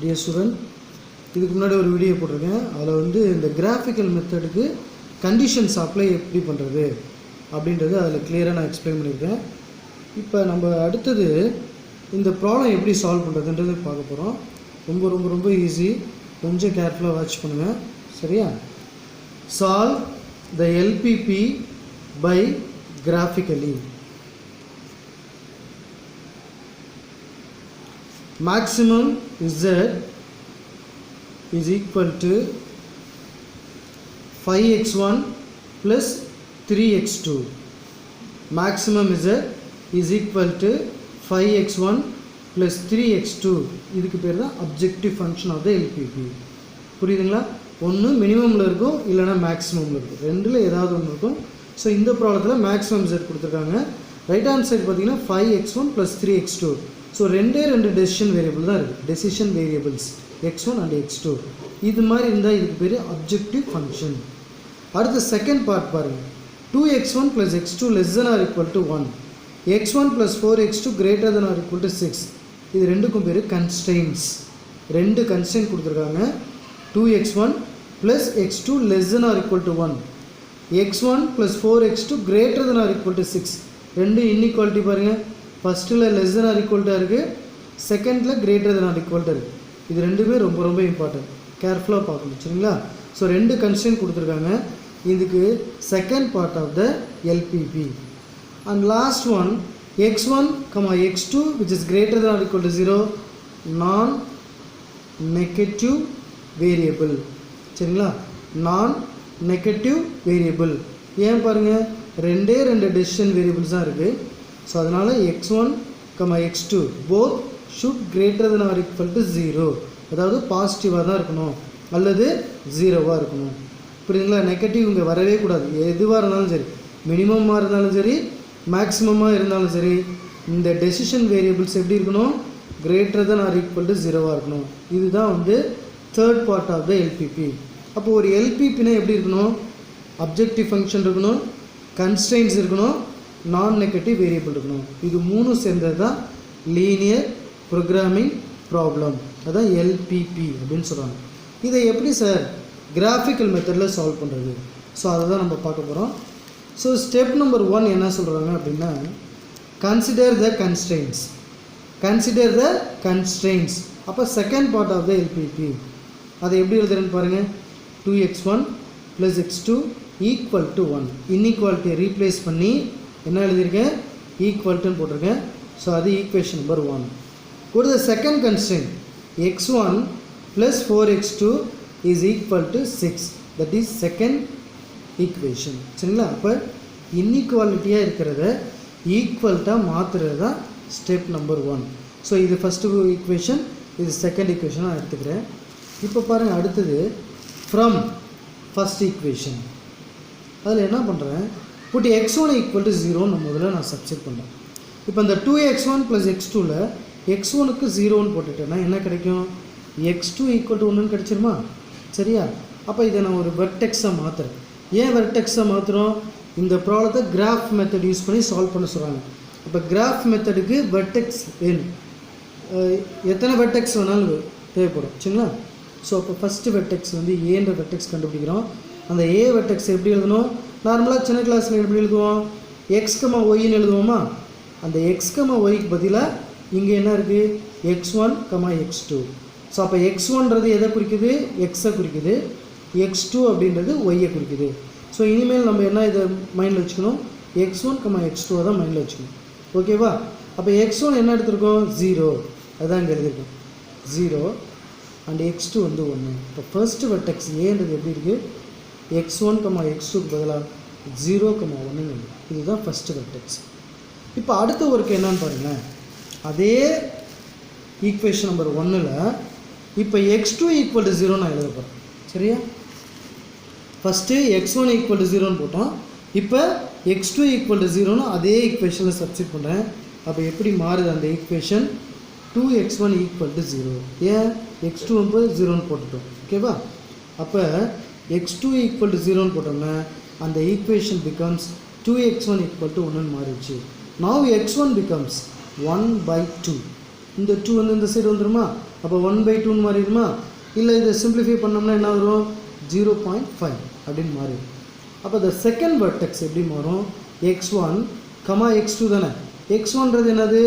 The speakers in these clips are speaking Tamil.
Dear student, இதுக்கு முன்னாடி ஒரு வீடியோ போட்டிருக்கேன். அதில் வந்து இந்த கிராஃபிக்கல் மெத்தடுக்கு கண்டிஷன்ஸ் அப்ளை எப்படி பண்ணுறது அப்படின்றது அதில் கிளியராக நான் எக்ஸ்பிளைன் பண்ணியிருக்கேன். இப்போ நம்ம அடுத்தது இந்த ப்ராப்ளம் எப்படி சால்வ் பண்ணுறதுன்றது பார்க்க போகிறோம். ரொம்ப ரொம்ப ரொம்ப ஈஸி, கொஞ்சம் கேர்ஃபுல்லாக வாட்ச் பண்ணுங்கள், சரியா? Solve the LPP by graphically. Maximum Z is equal to 5x1 plus 3x2. Maximum Z is equal to 5x1 plus 3x2. இதுக்கு பேர் தான் objective function of the LPP. புரியுதுங்களா? ஒன்று மினிமமில் இருக்கும், இல்லைனா மேக்ஸிமமில் இருக்கும், ரெண்டில் ஏதாவது ஒன்று இருக்கும். ஸோ இந்த ப்ராப்ளத்தில் மேக்ஸிமம் Z கொடுத்துருக்காங்க. ரைட் ஹேண்ட் சைடு பார்த்தீங்கன்னா 5x1 plus 3x2. ஸோ ரெண்டு டெசிஷன் வேரியபிள் தான் இருக்குது, decision variables x1 and x2. இது மாதிரி இருந்தால் இதுக்கு பேர் அப்ஜெக்டிவ் ஃபங்க்ஷன். அடுத்த செகண்ட் பார்ட் பாருங்கள். 2x1 plus x2 less than or equal to 1, x1 plus 4x2 greater than or equal to 6. இது ரெண்டுக்கும் பேர் கன்ஸ்ட்ரெயின்ஸ். ரெண்டு கன்ஸ்ட்ரெயின் கொடுத்துருக்காங்க. 2x1 plus x2 less than or equal to 1, x1 plus 4x2 greater than or equal to 6. ரெண்டு இன்இக்வாலிட்டி பாருங்கள். ஃபஸ்ட்டில் லெஸ் தென் ஆர் ஈக்குவல்ட்டாக இருக்குது, செகண்டில் கிரேட்டர் தென் ஆர் ஈக்குவல்ட்டாக இருக்குது. இது ரெண்டுமே ரொம்ப ரொம்ப இம்பார்ட்டன்ட், கேர்ஃபுல்லாக பார்க்கணும், சரிங்களா? ஸோ ரெண்டு கன்ஸ்ட்ரெயின்ட் கொடுத்துருக்காங்க. இதுக்கு second part of the LPP. And last one x1, x2 which is greater than or equal to 0, நான் நெகட்டிவ் வேரியபிள், சரிங்களா? நான் நெகட்டிவ் வேரியபிள். ஏன் பாருங்கள், ரெண்டு டெசிஷன் வேரியபிள்ஸ் தான் இருக்குது. ஸோ அதனால் x1, x2 both should greater than or equal to 0. அதாவது பாசிட்டிவாக தான் இருக்கணும் அல்லது ஜீரோவாக இருக்கணும். புரியுதுங்களா? நெகட்டிவ் இங்கே வரவே கூடாது. எதுவாக இருந்தாலும் சரி, மினிமமாக இருந்தாலும் சரி, மேக்ஸிமமாக இருந்தாலும் சரி, இந்த டெசிஷன் வேரியபிள்ஸ் எப்படி இருக்கணும்? greater than or equal to 0வாக இருக்கணும். இதுதான் வந்து third part of the LPP. அப்போ ஒரு எல்பிபினா எப்படி இருக்கணும்? அப்ஜெக்டிவ் ஃபங்க்ஷன் இருக்கணும், கன்ஸ்ட்ரெயின்ஸ் இருக்கணும், நான் நெகட்டிவ் வேரியபிள் இருக்கணும். இது மூணும் சேர்ந்தது தான் லீனியர் ப்ரோக்ராமிங் ப்ராப்ளம், அதான் எல்பிபி அப்படின்னு சொல்கிறாங்க. இதை எப்படி சார் கிராஃபிக்கல் மெத்தடில் சால்வ் பண்ணுறது? ஸோ அதை தான் நம்ம பார்க்க போகிறோம். ஸோ ஸ்டெப் நம்பர் 1 என்ன சொல்கிறாங்க அப்படின்னா, consider the constraints. Consider the constraints. அப்போ second part of the LPP அதை எப்படி எழுதுறேன்னு பாருங்கள். 2x1 plus x2 equal to 1. இன்இக்வாலிட்டியை replace பண்ணி என்ன எழுதியிருக்கேன்? ஈக்குவல்ட்டுன்னு போட்டிருக்கேன். ஸோ அது equation number 1. go to the second constraint, x1 plus 4x2 is equal to 6. that is second equation, சரிங்களா? அப்போ இன்இக்வாலிட்டியாக இருக்கிறத ஈக்குவல்ட்டாக மாற்றுறது தான் ஸ்டெப் நம்பர் 1. ஸோ இது ஃபஸ்ட்டு ஈக்குவேஷன், இது செகண்ட் ஈக்குவேஷன் நான் எடுத்துக்கிறேன். இப்போ பாருங்கள், அடுத்தது ஃப்ரம் ஃபஸ்ட் ஈக்குவேஷன் அதில் என்ன பண்ணுறேன்? புட் x1 equal to 0 முதல்ல நான் சப்ஸ்டிட் பண்ணுறேன். இப்போ இந்த 2x1 plus x2ல் x1க்கு 0ன்னு போட்டுட்டேன்னா என்ன கிடைக்கும்? x2 equal to 1ன்னு கிடச்சிருமா? சரியா? அப்போ இதை நான் ஒரு வெர்டெக்ஸாக மாற்றுறேன். ஏன் வெர்டெக்ஸாக மாற்றுறோம்? இந்த ப்ராப்ளத்தை கிராஃப் மெத்தட் யூஸ் பண்ணி சால்வ் பண்ண சொல்கிறாங்க. இப்போ கிராஃப் மெத்தடுக்கு வெர்டெக்ஸ் வேணும். எத்தனை வெர்டெக்ஸ் வேணாலும் தேவைப்படும், சரிங்களா? ஸோ அப்போ ஃபஸ்ட்டு வெர்டெக்ஸ் வந்து ஏன்ற வெர்டெக்ஸ் கண்டுபிடிக்கிறோம். அந்த ஏ வெர்டெக்ஸ் எப்படி எழுதணும்? நார்மலாக சின்ன கிளாஸில் எப்படி எழுதுவோம்? x, yன்னு எழுதுவோமா? அந்த x, yக்கு பதிலாக இங்கே என்ன இருக்குது? x1, x2. ஸோ அப்போ x1ன்றது எதை குறிக்குது? x-ஐ குறிக்குது. x2 அப்படின்றது y-ஐ குறிக்குது. ஸோ இனிமேல் நம்ம என்ன இதை மைண்டில் வச்சுக்கணும்? x1, x2 தான் மைண்டில் வச்சுக்கணும். ஓகேவா? அப்போ x1 என்ன எடுத்திருக்கோம்? 0. அதுதான் இங்கே எழுதியிருக்கோம், 0. அண்ட் x2 வந்து 1. இப்போ ஃபர்ஸ்ட்டு வெர்டெக்ஸ் ஏன்றது எப்படி இருக்குது? x1, x2க்கு பதிலாக 0, 1. இதுதான் ஃபஸ்ட்டு வெர்டெக்ஸ். இப்போ அடுத்த ஒர்க்கு என்னன்னு பாருங்களேன். அதே ஈக்குவேஷன் நம்பர் 1ல் இப்போ x2 equal to 0 நான் எழுத போகிறேன், சரியா? ஃபஸ்ட்டு x1 equal to 0ன்னு போட்டோம். இப்போ x2 equal to 0ன்னு அதே ஈக்குவேஷனில் சப்ஸ்டிட் பண்ணுறேன். அப்போ எப்படி மாறுது அந்த ஈக்குவேஷன்? 2x1 equal to 0. ஏன்? x2 வந்து 0ன்னு போட்டுட்டோம், ஓகேவா? அப்போ x2 equal to 0ன்னு போட்டோம்னா அந்த equation becomes 2x1 equal to 1ன்னு மாறிடுச்சு. now x1 becomes 1/2. இந்த 2 வந்து இந்த சைடு வந்துருமா? அப்போ 1/2 மாறிடுமா, இல்லை இதை சிம்பிளிஃபை பண்ணோம்னா என்ன வரும் 0.5 அப்படின்னு மாறிடும். அப்போ the second vertex எப்படி மாறும், x1, x2 தானே. x1ன்றது என்னது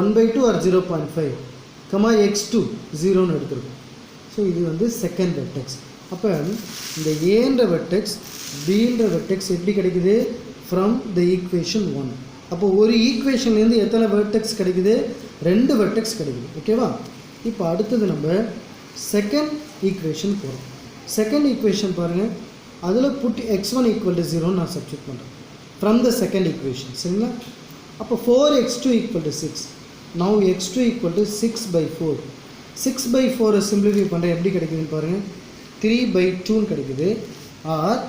1/2 or 0.5, x2 0ன்னு எடுத்துருக்கோம். ஸோ இது வந்து செகண்ட் வெர்டெக்ஸ். அப்போ இந்த ஏன்ற வெர்டெக்ஸ் பின்ற வெர்டெக்ஸ் எப்படி கிடைக்குது, ஃப்ரம் த ஈக்குவேஷன் 1. அப்போ ஒரு ஈக்குவேஷன்லேருந்து எத்தனை வெர்டெக்ஸ் கிடைக்குது, 2 வெர்டெக்ஸ் கிடைக்குது. ஓகேவா. இப்போ அடுத்தது நம்ம செகண்ட் ஈக்குவேஷன் போகிறோம். செகண்ட் ஈக்குவேஷன் பாருங்கள், அதில் புட் x1 = 0 நான் சப்ஸ்டிட் பண்ணுறேன் ஃப்ரம் த செகண்ட் ஈக்குவேஷன். சரிங்களா. அப்போ 4x2 = 6. Now x2 = 6/4. 6/4 சிம்பிளிஃபை பண்ணுறேன், எப்படி கிடைக்குதுன்னு பாருங்கள், 3/2 கிடைக்குது, ஆர்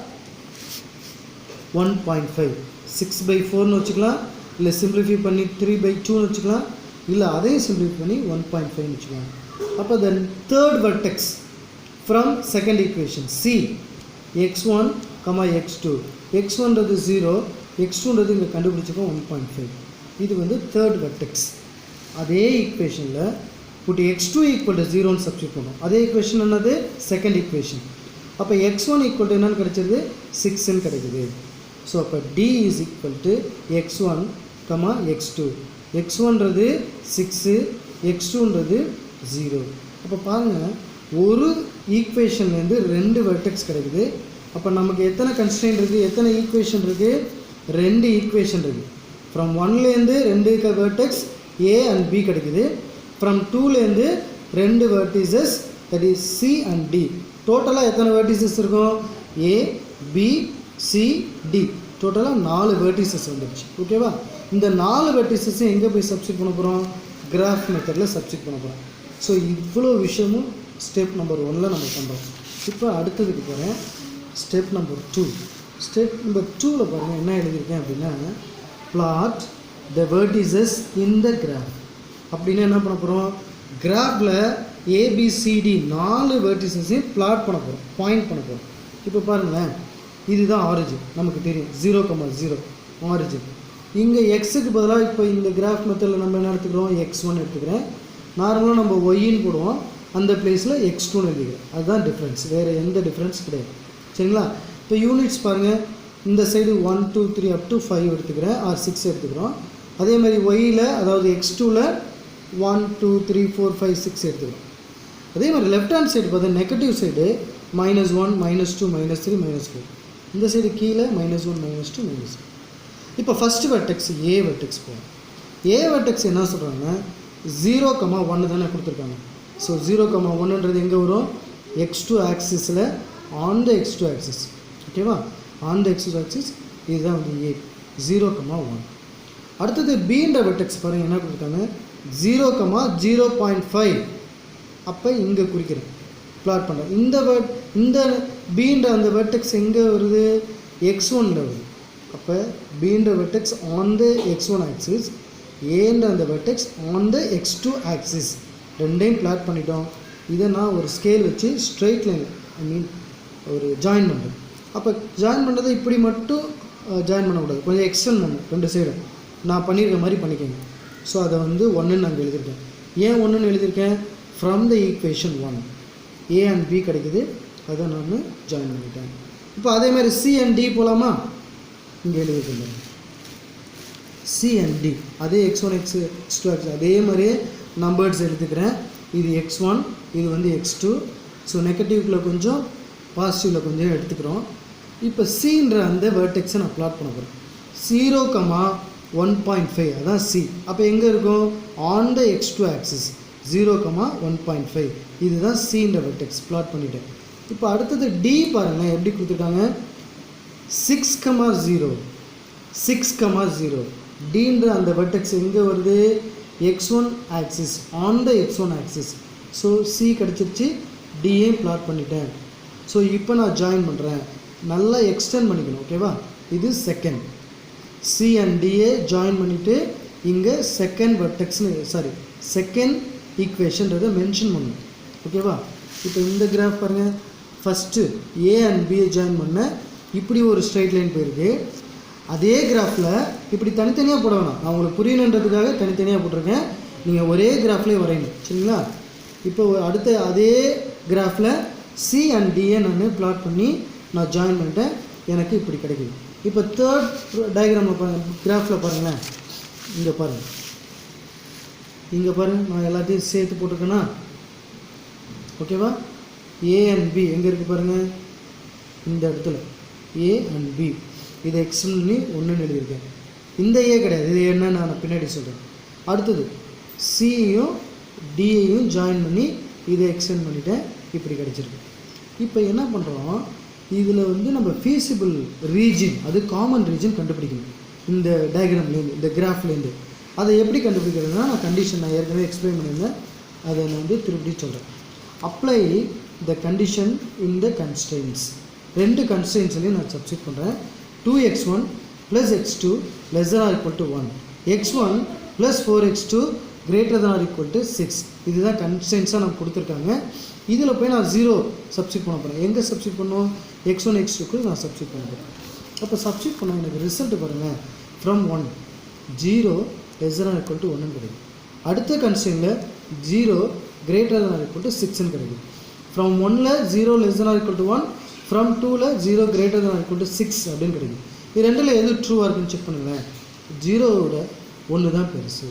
1.5. 6/4ன்னு வச்சுக்கலாம், இல்லை சிம்பிளிஃபை பண்ணி 3/2ன்னு வச்சுக்கலாம், இல்லை அதையும் சிம்பிளிஃபை பண்ணி 1.5ன்னு வச்சுக்கலாம். அப்போ then third vertex from second equation C x1, x2. x1ன்றது 0, x2ன்றது இங்கே கண்டுபிடிச்சிருக்கோம் 1.5. இது வந்து தேர்ட் வெர்டெக்ஸ். அதே ஈக்குவேஷனில் புட் x2 = 0ன்னு சப்ஸ்டிட் பண்ணுறோம். அதே ஈக்குவேஷன் என்னது, செகண்ட் ஈக்குவேஷன். அப்போ x1 = என்னன்னு கிடைச்சிருது, 6ன்னு கிடைக்குது. ஸோ அப்போ D = x1, x2. x1ன்றது 6, x2ன்றது 0. அப்போ பாருங்கள், ஒரு ஈக்குவேஷன்லேருந்து 2 வெர்டெக்ஸ் கிடைக்குது. அப்போ நமக்கு எத்தனை கன்ஸ்ட்ரெயின்ட் இருக்குது, எத்தனை ஈக்குவேஷன் இருக்குது, 2 ஈக்குவேஷன் இருக்குது. ஃப்ரம் 1லேருந்து 2 வெர்டெக்ஸ் A and B கிடைக்குது. ஃப்ரம் 2லேருந்து 2 vertices, that is C and D. டோட்டலாக எத்தனை வெர்டிசஸ் இருக்கும், A, B, C, D. டோட்டலாக 4 வெர்டிசஸ் வந்துடுச்சு. ஓகேவா. இந்த 4 வெர்டிசஸும் எங்கே போய் சப்ஸ்டிட் பண்ண போகிறோம், கிராஃப் மெத்தடில் சப்ஸ்டிட் பண்ண போகிறோம். ஸோ இவ்வளோ விஷயமும் ஸ்டெப் நம்பர் 1ல் நம்ம பண்ணுறோம். இப்போ அடுத்ததுக்கு போகிறேன், ஸ்டெப் நம்பர் 2. ஸ்டெப் நம்பர் 2ல் பாருங்கள் என்ன எழுதியிருக்கேன் அப்படின்னா, plot the vertices in the graph. அப்படின்னு என்ன பண்ண போகிறோம், கிராஃபில் ABCD 4 வெர்டிசஸையும் பிளாட் பண்ண போகிறோம், பாயிண்ட் பண்ண போகிறோம். இப்போ பாருங்களேன், இதுதான் ஆரிஜின், நமக்கு தெரியும் 0,0 ஆரிஜின். இங்கே எக்ஸுக்கு பதிலாக இப்போ இந்த கிராஃப் மெத்தடில் நம்ம என்ன எடுத்துக்கிறோம், x1 எடுத்துக்கிறேன். நார்மலாக நம்ம ஒய்ன்னு போடுவோம், அந்த பிளேஸில் x2ன்னு எழுதிக்கிறேன். அதுதான் டிஃப்ரென்ஸ், வேறு எந்த டிஃப்ரென்ஸ் கிடையாது. சரிங்களா. இப்போ யூனிட்ஸ் பாருங்கள், இந்த சைடு 1, 2, 3 up to 5 எடுத்துக்கிறேன், ஆர் 6 எடுத்துக்கிறோம். அதே மாதிரி ஒய்யில், அதாவது x2ல் 1, 2, 3, 4, 5, 6 எடுத்துக்கிறோம். அதே மாதிரி லெஃப்ட் ஹேண்ட் சைடு பார்த்தா நெகட்டிவ் சைடு -1, -2, -3, -4. இந்த சைடு கீழே -1, -2, -3. இப்போ ஃபஸ்ட்டு வெர்டெக்ஸ் ஏ வெர்டெக்ஸ் போகும். ஏ வெர்டெக்ஸ் என்ன சொல்கிறாங்க, 0,1 தானே கொடுத்துருக்காங்க. ஸோ 0,1ன்றது எங்கே வரும், x2 ஆக்சிஸில், ஆன் த x2 ஆக்சிஸ். ஓகேவா, ஆன் த x2 ஆக்சிஸ். இதுதான் வந்து ஏ 0,1. அடுத்தது பீன்ற வெர்டெக்ஸ் பாருங்கள் என்ன கொடுத்துருக்காங்க, 0,0.5. அப்போ இங்கே குறிக்கிறேன், பிளாட் பண்ணுறேன். இந்த பீன்ற அந்த வெர்டெக்ஸ் எங்கே வருது, x1ல் வருது. அப்போ பீன்ற vertex on the x1 axis, ஏன்ற அந்த vertex on the x2 axis. ரெண்டையும் பிளாட் பண்ணிட்டோம். இதை நான் ஒரு ஸ்கேல் வச்சு ஸ்ட்ரெயிட் லைன், ஒரு ஜாயின் பண்ணுறேன். அப்போ ஜாயின் பண்ணுறதை இப்படி மட்டும் ஜாயின் பண்ணக்கூடாது, கொஞ்சம் எக்ஸ்டெண்ட் பண்ணணும் 2 சைடும். நான் பண்ணியிருக்க மாதிரி பண்ணிக்கோங்க. ஸோ அதை வந்து 1ன்னு நாங்கள் எழுதியிருக்கேன். ஏன் 1ன்னு எழுதியிருக்கேன், from the equation 1 A and B கிடைக்குது, அதை நான் ஜாயின் பண்ணிட்டேன். இப்போ அதே மாதிரி C and D போகலாமா, இங்கே எழுதியிருக்கேன் C and D. அதே x1, x2 அதே மாதிரியே நம்பர்ஸ் எடுத்துக்கிறேன். இது x1, இது வந்து x2. ஸோ நெகட்டிவ்ல கொஞ்சம், பாசிட்டிவில் கொஞ்சம் எடுத்துக்கிறோம். இப்போ Cன்ற அந்த வெர்டெக்ஸை நான் பிளாட் பண்ண போகிறேன். 0,1.5 அதான் C. அப்போ எங்கே இருக்கும், ஆன் த x2 ஆக்சிஸ் 0,1.5. இதுதான் Cன்ற வெர்டெக்ஸ், பிளாட் பண்ணிட்டேன். இப்போ அடுத்தது D பாருங்கள் எப்படி கொடுத்துருக்காங்க, 6,0. 6,0. Dன்ற அந்த வெர்டெக்ஸ் எங்கே வருது, x1 axis, on the x1 axis. So C கிடச்சிருச்சு, Dயே பிளாட் பண்ணிட்டேன். ஸோ இப்போ நான் ஜாயின் பண்ணுறேன், நல்லா எக்ஸ்டெண்ட் பண்ணிக்கணும். ஓகேவா, இது செகண்ட். C and Dயை ஜாயின் பண்ணிவிட்டு இங்கே செகண்ட் வெர்டெக்ஸ்னு, சாரி செகண்ட் ஈக்குவேஷன்றதை மென்ஷன் பண்ணணும். ஓகேவா. இப்போ இந்த கிராஃப் பாருங்கள், ஃபஸ்ட்டு A and Bயை ஜாயின் பண்ண இப்படி ஒரு ஸ்ட்ரைட் லைன் போயிருக்கு. அதே கிராஃபில் இப்படி தனித்தனியாக போட வேணாம், நான் உங்களுக்கு புரியணுன்றதுக்காக தனித்தனியாக போட்டிருக்கேன். நீங்கள் ஒரே கிராஃப்லேயே வரையணும். சரிங்களா. இப்போ அடுத்த அதே கிராஃபில் சி அண்ட் டியை நான் பிளாட் பண்ணி நான் ஜாயின் பண்ணிட்டேன், எனக்கு இப்படி கிடைக்குது. இப்போ தேர்ட் டயக்ராமில் பாருங்கள், கிராஃபில் பாருங்களேன், இங்கே பாருங்கள், இங்கே பாருங்கள், நான் எல்லாத்தையும் சேர்த்து போட்டிருக்கேன்னா ஓகேவா. ஏ அண்ட் பி எங்கே இருக்குது பாருங்கள், இந்த இடத்துல ஏ அண்ட் பி, இதை எக்ஸ்டெண்ட் பண்ணி ஒன்றுன்னு எழுதியிருக்கேன். இந்த ஏ கிடையாது, இது என்ன நான் பின்னாடி சொல்கிறேன். அடுத்தது சியையும் டியையும் ஜாயின் பண்ணி இதை எக்ஸ்டெண்ட் பண்ணிவிட்டேன், இப்படி கிடச்சிருக்கு. இப்போ என்ன பண்ணுறோம், இதில் வந்து நம்ம ஃபீஸிபிள் ரீஜன், அது காமன் ரீஜன் கண்டுபிடிக்கணும் இந்த டயக்ராம்லேருந்து, இந்த கிராஃப்லேருந்து. அதை எப்படி கண்டுபிடிக்கிறதுனா நான் கண்டிஷன் நான் ஏற்கனவே எக்ஸ்பிளைன் பண்ணியிருந்தேன், அதை நான் வந்து திருப்பி சொல்கிறேன். Apply the condition in the constrains. ரெண்டு கன்ஸ்ட்ரெயின்ஸ்லையும் நான் சப்ஸ்டிட் பண்ணுறேன். 2x1 + x2 ≤ 1, x1 + 4x2 ≥ 6. இதுதான் கன்ஸ்ட்ரெயின்ஸாக நம்ம கொடுத்துருக்காங்க. இதில் போய் நான் 0 சப்ஸ்டிட் பண்ண போகிறேன். எங்கே சப்ஸ்டிட் பண்ணணும், x1 x2க்கு நான் சப்ஸ்டிட் பண்ண போகிறேன். அப்போ சப்ஸ்டிட் பண்ணால் எனக்கு ரிசல்ட் பாருங்கள், ஃப்ரம் 1 0 ≤ 1 கிடைக்கும். அடுத்த கன்ஸ்ட்ரெயினில் 0 ≥ 6 கிடைக்கும். ஃப்ரம் 1ல் 0 ≤ 1, ஃப்ரம் 2ல் 0 ≥ 6 அப்படின்னு கிடைக்கும். இது ரெண்டில் எது ட்ரூவாக இருக்குன்னு செக் பண்ணுங்களேன். 0வோட 1 தான் பெருசு,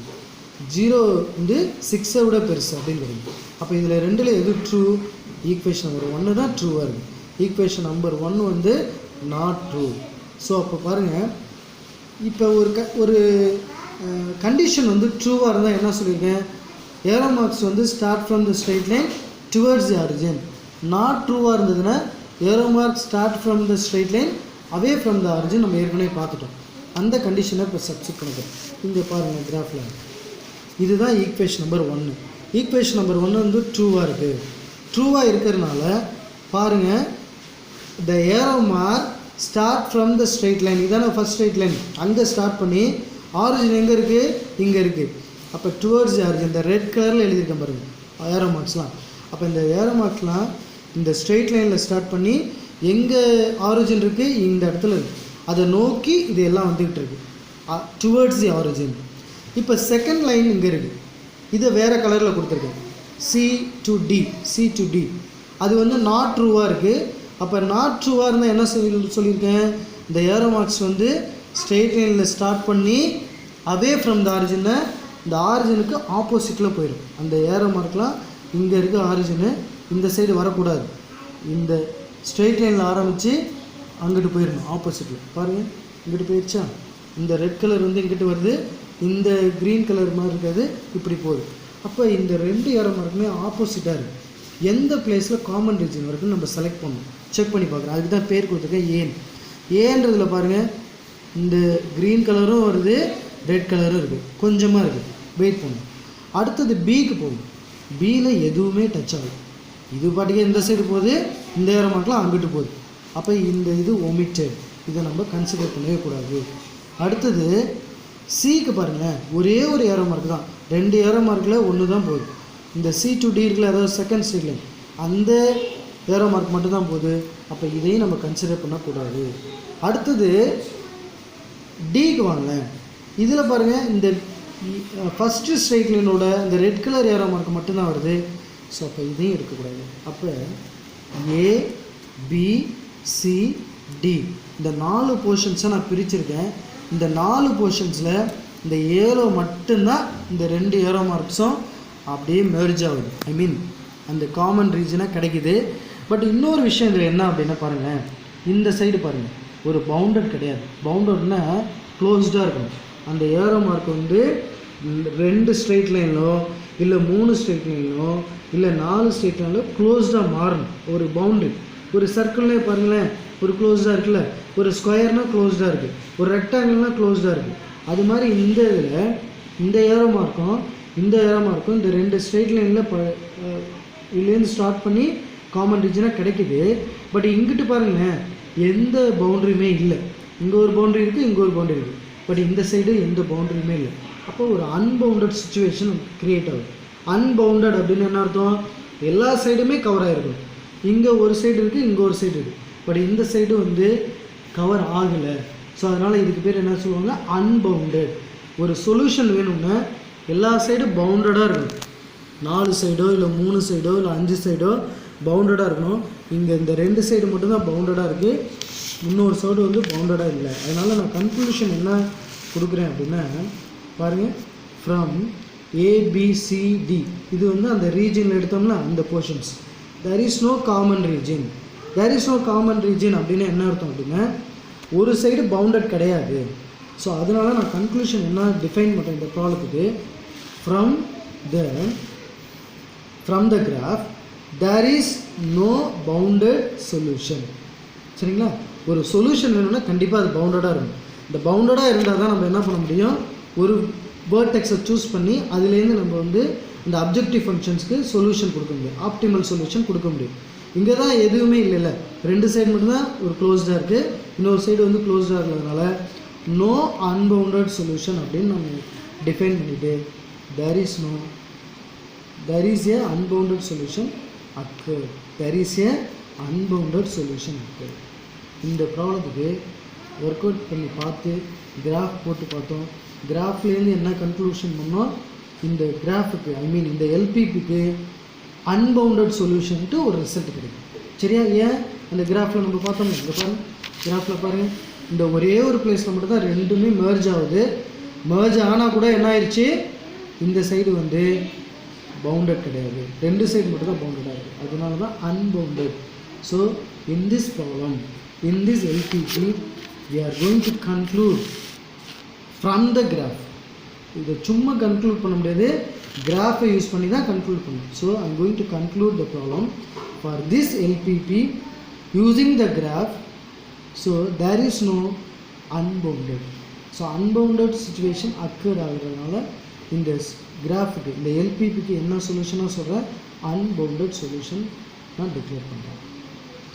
0 வந்து 6ஐ விட பெருசு அப்படின்னு கிடைக்கும். அப்போ இதில் ரெண்டில் எது ட்ரூ, ஈக்குவேஷன் நம்பர் 1 தான் ட்ரூவாக இருக்குது. ஈக்குவேஷன் நம்பர் 1 வந்து நாட் ட்ரூ. ஸோ அப்போ பாருங்கள், இப்போ ஒரு கண்டிஷன் வந்து ட்ரூவாக இருந்தால் என்ன சொல்லியிருக்கேன், ஏரோ மார்க்ஸ் வந்து start from the straight line towards the origin. Not ட்ரூவாக இருந்ததுன்னா arrow mark start from the straight line away from the origin நம்ம ஏற்கனவே பார்த்துட்டோம். அந்த கண்டிஷனை இப்போ சப்ஸ்டிட் பண்ணிக்கிறோம். இங்கே பாருங்கள் கிராஃபில், இதுதான் ஈக்குவேஷன் நம்பர் 1. ஈக்குவேஷன் நம்பர் 1 வந்து ட்ரூவாக இருக்குது. ட்ரூவாக இருக்கிறதுனால பாருங்கள், த aero mark start from the straight line, இதான ஃபஸ்ட் ஸ்ட்ரெயிட் லைன், அங்கே ஸ்டார்ட் பண்ணி ஆரிஜின் எங்கே இருக்குது, இங்கே இருக்குது. அப்போ டுவர்ட்ஸ் தி ஆரிஜின், இந்த ரெட் கலரில் எழுதியிருக்கேன் பாருங்கள் ஏரோ மார்க்ஸ்லாம். அப்போ இந்த ஏரோ மார்க்ஸ்லாம் இந்த ஸ்ட்ரெயிட் லைனில் ஸ்டார்ட் பண்ணி எங்கே ஆரிஜின் இருக்குது, இந்த இடத்துல இருக்குது, அதை நோக்கி இது எல்லாம் வந்துக்கிட்டு இருக்குது, டுவர்ட்ஸ் தி ஆரிஜின். இப்போ செகண்ட் லைன் இங்கே இருக்குது, இதை வேறு கலரில் கொடுத்துருக்கேன், C to D. அது வந்து நாட் ட்ரூவாக இருக்குது. அப்போ நாட் ட்ரூவாக இருந்தால் என்ன சொல்லியிருக்கேன், இந்த ஏரோ மார்க்ஸ் வந்து ஸ்ட்ரெயிட் லைனில் ஸ்டார்ட் பண்ணி அவே ஃப்ரம் த ஆரிஜினை, இந்த ஆரிஜினுக்கு ஆப்போசிட்டில் போயிடும். அந்த ஏரோ மார்க்லாம் இங்கே இருக்க ஆரிஜினு இந்த சைடு வரக்கூடாது, இந்த ஸ்ட்ரெயிட் லைனில் ஆரம்பித்து அங்கிட்டு போயிடணும் ஆப்போசிட்டில். பாருங்கள் இங்கிட்டு போயிடுச்சா, இந்த ரெட் கலர் வந்து இங்கிட்டு வருது, இந்த க்ரீன் கலர் மாதிரி இருக்காது, இப்படி போகுது. அப்போ இந்த ரெண்டு ஏரோ மார்க்குமே ஆப்போசிட்டாக இருக்குது. எந்த பிளேஸில் காமன் ரீஜன் வருதுன்னு நம்ம செலக்ட் பண்ணணும், செக் பண்ணி பார்க்குறோம். அதுக்கு தான் பேர் கொடுத்துருக்கேன் ஏன்றதில் பாருங்கள், இந்த க்ரீன் கலரும் வருது, ரெட் கலரும் இருக்குது, கொஞ்சமாக இருக்குது, வெயிட் பண்ணும். அடுத்தது பிக்கு போகும். பியில் எதுவுமே டச் ஆகும், இது பாட்டுக்கே இந்த சைடு போகுது, இந்த ஏரோ மார்க்லாம் அங்கிட்டு போகுது. அப்போ இந்த இது ஒமிட்டட், இதை நம்ம கன்சிடர் பண்ணவே கூடாது. அடுத்தது சிக்கு பாருங்கள், ஒரே ஒரு ஏரோ மார்க் தான், ரெண்டு ஏரோ மார்க்கில் ஒன்று தான் போகுது. இந்த C to D இருக்குல்ல, அதாவது செகண்ட் ஸ்ட்ரெயிட் லைன், அந்த ஏரோ மார்க் மட்டும்தான் போகுது. அப்போ இதையும் நம்ம கன்சிடர் பண்ணக்கூடாது. அடுத்தது டிக்கு வாங்க. இதில் பாருங்கள், இந்த ஃபஸ்ட்டு ஸ்ட்ரெயிட் லைனோட இந்த ரெட் கலர் ஏரோ மார்க் மட்டும்தான் வருது. ஸோ அப்போ இதையும் எடுக்கக்கூடாது. அப்போ A B C D இந்த 4 போர்ஷன்ஸை நான் பிரிச்சிருக்கேன். இந்த 4 போர்ஷன்ஸில் இந்த ஏரோ மட்டும்தான், இந்த ரெண்டு ஏரோ மார்க்ஸும் அப்படியே மெர்ஜ் ஆகுது, ஐ மீன் அந்த காமன் ரீஜனாக கிடைக்குது. பட் இன்னொரு விஷயம் இதில் என்ன அப்படின்னா பாருங்கள், இந்த சைடு பாருங்கள், ஒரு பவுண்டட் கிடையாது. பவுண்டட்னா க்ளோஸ்டாக இருக்கணும். அந்த ஏரோ மார்க் வந்து 2 ஸ்ட்ரெயிட் லைனோ இல்லை 3 ஸ்ட்ரெயிட் லைனோ இல்லை 4 ஸ்ட்ரெயிட் லைனோ க்ளோஸ்டாக மாறணும். ஒரு பவுண்டரி, ஒரு சர்க்கிள்னே பாருங்களேன், ஒரு க்ளோஸ்டாக இருக்குல்ல, ஒரு ஸ்கொயர்னால் க்ளோஸ்டாக இருக்குது, ஒரு ரெக்டாங்கிள்னால் க்ளோஸ்டாக இருக்குது. அது மாதிரி இந்த இதில் இந்த ஏரோ மார்க்கும் இந்த ஏரோ மார்க்கும் இந்த 2 ஸ்ட்ரெயிட் லைனில் இதுலேருந்து ஸ்டார்ட் பண்ணி காமன் ரீஜனாக கிடைக்குது. பட் இங்கிட்டு பாருங்களேன், எந்த பவுண்ட்ரியுமே இல்லை. இங்கே ஒரு பவுண்ட்ரி இருக்குது, இங்கே ஒரு பவுண்ட்ரி இருக்குது, பட் இந்த சைடு எந்த பவுண்ட்ரியுமே இல்லை. அப்போ ஒரு அன்பவுண்டட் சுச்சுவேஷன் க்ரியேட் ஆகுது. அன்பவுண்டட் அப்படின்னு என்ன அர்த்தம், எல்லா சைடுமே கவர் ஆகிருக்கும். இங்கே ஒரு சைடு இருக்குது, இங்கே ஒரு சைடு இருக்குது, பட் இந்த சைடு வந்து கவர் ஆகலை. ஸோ அதனால் இதுக்கு பேர் என்ன சொல்லுவாங்க, அன்பவுண்டட். ஒரு சொல்யூஷன் வேணும்னா எல்லா சைடும் பவுண்டடாக இருக்கும். 4 சைடோ இல்லை 3 சைடோ இல்லை 5 சைடோ பவுண்டடாக இருக்கணும். இங்கே இந்த 2 சைடு மட்டும்தான் பவுண்டடாக இருக்குது, இன்னொரு சைடு வந்து பவுண்டடாக இல்லை. அதனால் நான் கன்க்ளூஷன் என்ன கொடுக்குறேன் அப்படின்னா பாருங்கள், ஃப்ரம் ஏபிசிடி இது வந்து அந்த ரீஜன் எடுத்தோம்னா அந்த portions there is no common region. there is no common region அப்படின்னா என்ன அர்த்தம் அப்படின்னா ஒரு சைடு பவுண்டட் கிடையாது. ஸோ அதனால நான் கன்க்ளூஷன் என்ன டிஃபைன் பண்ணுறேன் இந்த ப்ராப்ளத்துக்கு, from the graph there is no bounded solution. சரிங்களா, ஒரு சொல்யூஷன் வேணும்னா கண்டிப்பாக அது பவுண்டடாக இருக்கும். இந்த பவுண்டடாக இருந்தால் தான் நம்ம என்ன பண்ண முடியும், ஒரு வேர்டெக்ஸை சூஸ் பண்ணி அதுலேருந்து நம்ம வந்து இந்த அப்ஜெக்டிவ் ஃபங்க்ஷன்ஸ்க்கு சொல்யூஷன் கொடுக்க முடியும், ஆப்டிமல் சொல்யூஷன் கொடுக்க முடியும். இங்கே தான் எதுவுமே இல்லைல்ல, 2 சைடு மட்டும்தான் ஒரு க்ளோஸ்டாக இருக்குது, இன்னொரு சைடு வந்து க்ளோஸ்டாக இருக்கிறதுனால நோ அன்பவுண்டட் சொல்யூஷன் அப்படின்னு நம்ம டிஃபைன் பண்ணிவிட்டு there is a unbounded solution occur. there is a unbounded solution occur. இந்த ப்ராப்ளத்துக்கு ஒர்க் அவுட் பண்ணி பார்த்து கிராஃப் போட்டு பார்த்தோம். கிராஃப்லேருந்து என்ன கன்க்ளூஷன் பண்ணோம், இந்த கிராஃபுக்கு இந்த எல்பிபிக்கு அன்பவுண்டட் சொல்யூஷன்ட்டு ஒரு ரிசல்ட் கிடைக்கும். சரியா, ஏன் அந்த கிராஃபில் நம்ம பார்த்தோம்னா இங்கே பாருங்கள், கிராஃபில் பாருங்கள், இந்த ஒரே ஒரு பிளேஸில் மட்டும் தான் ரெண்டுமே மெர்ஜ் ஆகுது. மெர்ஜ் ஆனால் கூட என்ன ஆயிடுச்சு, இந்த சைடு வந்து பவுண்டட் கிடையாது, 2 சைடு மட்டும் தான் பவுண்டட் ஆகுது, அதனால தான் unbounded. So in this problem, in this LPP we are going to conclude from the graph. இதை சும்மா கன்க்ளூட் பண்ண முடியாது, கிராஃபை யூஸ் பண்ணி தான் கன்க்ளூட் பண்ணணும். So I am going to conclude the problem for this LPP using the graph. So there is no unbounded. So unbounded situation occur ஆகிறதுனால இந்த கிராஃபுக்கு, இந்த எல்பிபிக்கு என்ன சொல்யூஷனாக சொல்கிறேன், அன்பவுண்டட் சொல்யூஷன் நான் டிக்ளேர் பண்ணுறேன்.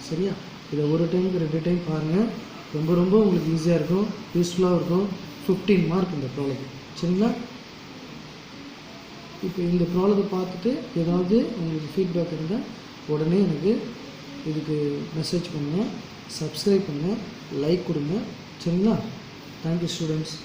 சரியா, இதை ஒரு டைமுக்கு 2 டைம் பாருங்கள், ரொம்ப உங்களுக்கு ஈஸியாக இருக்கும், யூஸ்ஃபுல்லாக இருக்கும். 15 மார்க் இந்த ப்ராப்ளம். சரிங்களா, இப்போ இந்த ப்ராப்ளத்தை பார்த்துட்டு ஏதாவது உங்களுக்கு ஃபீட்பேக் இருந்தால் உடனே எனக்கு இதுக்கு மெசேஜ் பண்ணுங்கள், சப்ஸ்கிரைப் பண்ணுங்கள், லைக் கொடுங்க. சரிங்களா, தேங்க்யூ ஸ்டூடெண்ட்ஸ்.